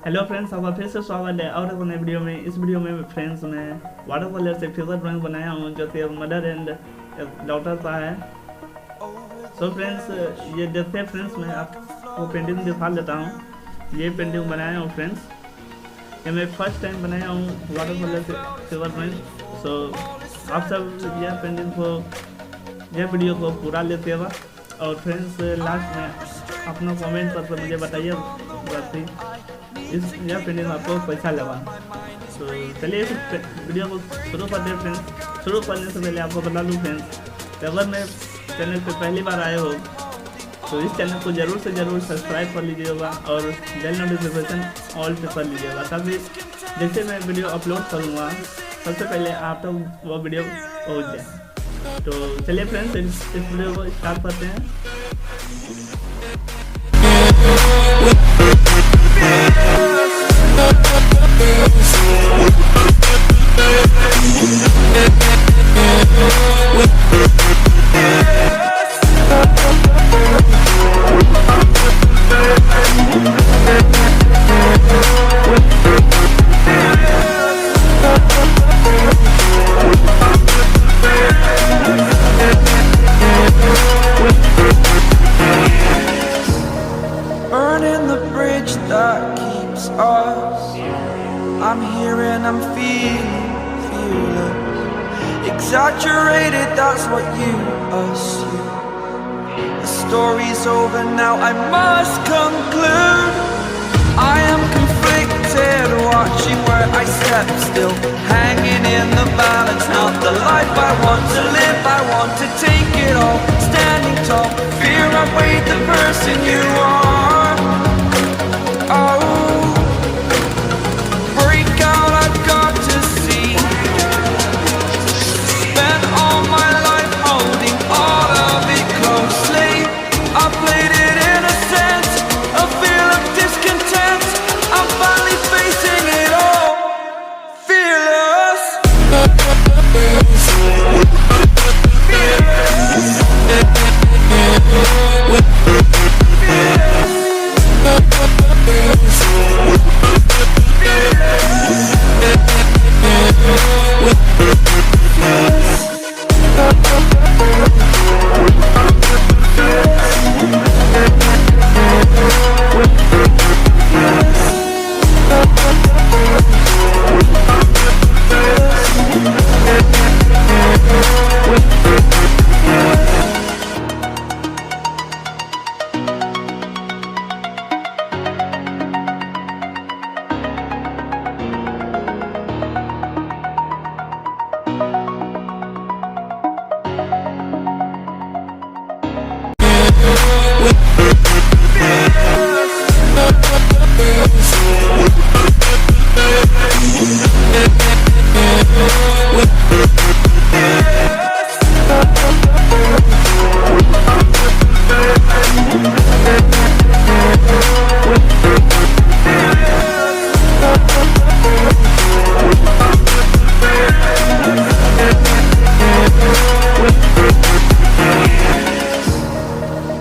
Hello friends, आपका फिर से स्वागत है और एक नए वीडियो में। इस वीडियो में फ्रेंड्स मैं वाटर कलर से फिगर ड्राइंग बनाया हूँ जो कि मदर एंड डॉटर का है। सो फ्रेंड्स, ये देखते हैं फ्रेंड्स, मैं आपको पेंटिंग दिखा देता हूँ। ये पेंटिंग बनाया हूँ फ्रेंड्स, ये मैं फर्स्ट टाइम बनाया हूँ वाटर कलर से फिगर ड्राइंग। सो आप सब यह पेंटिंग को, यह वीडियो को पूरा लेते और फ्रेंड्स लास्ट में अपना कमेंट करके मुझे बताइए यह पेंटिंग आपको पैसा लगा। तो चलिए इस वीडियो को शुरू करते हैं फ्रेंड्स। शुरू करने से पहले आपको बता दूँ फ्रेंड्स, अगर मैं चैनल पे पहली बार आए हो तो इस चैनल को ज़रूर से ज़रूर सब्सक्राइब कर लीजिएगा और बेल नोटिफिकेशन ऑल पे कर लीजिएगा, ताकि जैसे मैं वीडियो अपलोड करूँगा सबसे पहले आप तक वो वीडियो पहुँच जाए। तो चलिए फ्रेंड्स इस वीडियो को स्टार्ट करते हैं। Burning the bridge that keeps us. I'm here and I'm feeling exaggerated, that's what you assume. The story's over now, I must conclude. I am conflicted, watching where I step still, hanging in the balance. Not the life I want to live, I want to take it all, standing tall. Fear I weighed the person you are. Oh, break out, I've got to see. Spent all my life holding all of it closely. I played it innocent, a feel of discontent. I'm finally facing it all, fearless.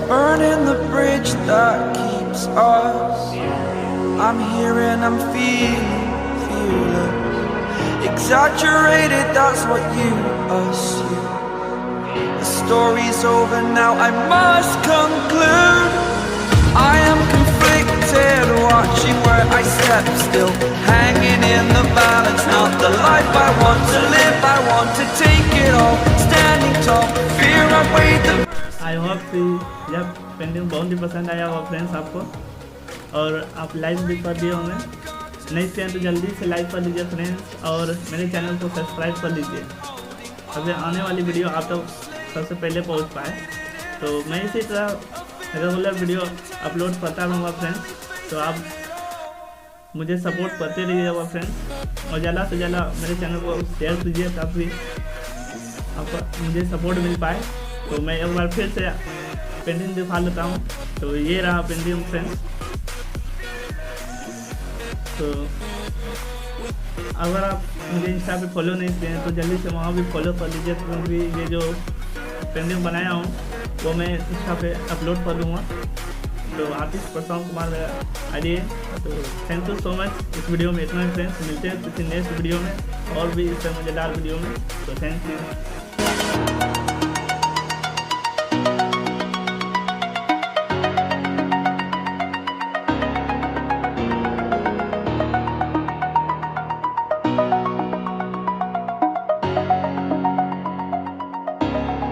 Burning the bridge that keeps us. I'm here and I'm feeling exaggerated, that's what you assume. The story's over now, I must conclude. I am conflicted, watching where I step still, hanging in the balance. Not the life I want to live, I want to take it all, standing tall. Fear I weighed the. I hope कि यह painting बहुत ही पसंद आया होगा friends आपको, और आप like भी कर दिए होंगे। नहीं चैनल तो जल्दी से लाइक कर लीजिए फ्रेंड्स, और मेरे चैनल को सब्सक्राइब कर लीजिए, अगर आने वाली वीडियो आप तक सबसे पहले पहुंच पाए। तो मैं इसी तरह रेगुलर वीडियो अपलोड करता रहूँगा फ्रेंड्स, तो आप मुझे सपोर्ट करते रहिएगा फ्रेंड्स, और ज़्यादा से ज़्यादा मेरे चैनल को शेयर कीजिए ताकि आपको मुझे सपोर्ट मिल पाए। तो मैं एक बार फिर से पेंटिंग दिखा लेता हूँ। तो ये रहा पेंटिंग फ्रेंड्स। तो अगर आप मुझे इंस्टा पे फॉलो नहीं किए हैं तो जल्दी से वहाँ भी फॉलो कर लीजिए, क्योंकि ये जो पेंटिंग बनाया हूँ वो मैं इंस्टा पे अपलोड कर दूँगा। तो आर्टिस्ट प्रशांत कुमार मेरा आईडी है। तो थैंक यू सो मच। इस वीडियो में इतना ही फ्रेंड्स, मिलते हैं किसी नेक्स्ट वीडियो में और भी इससे मज़ेदार वीडियो में। तो थैंक यू।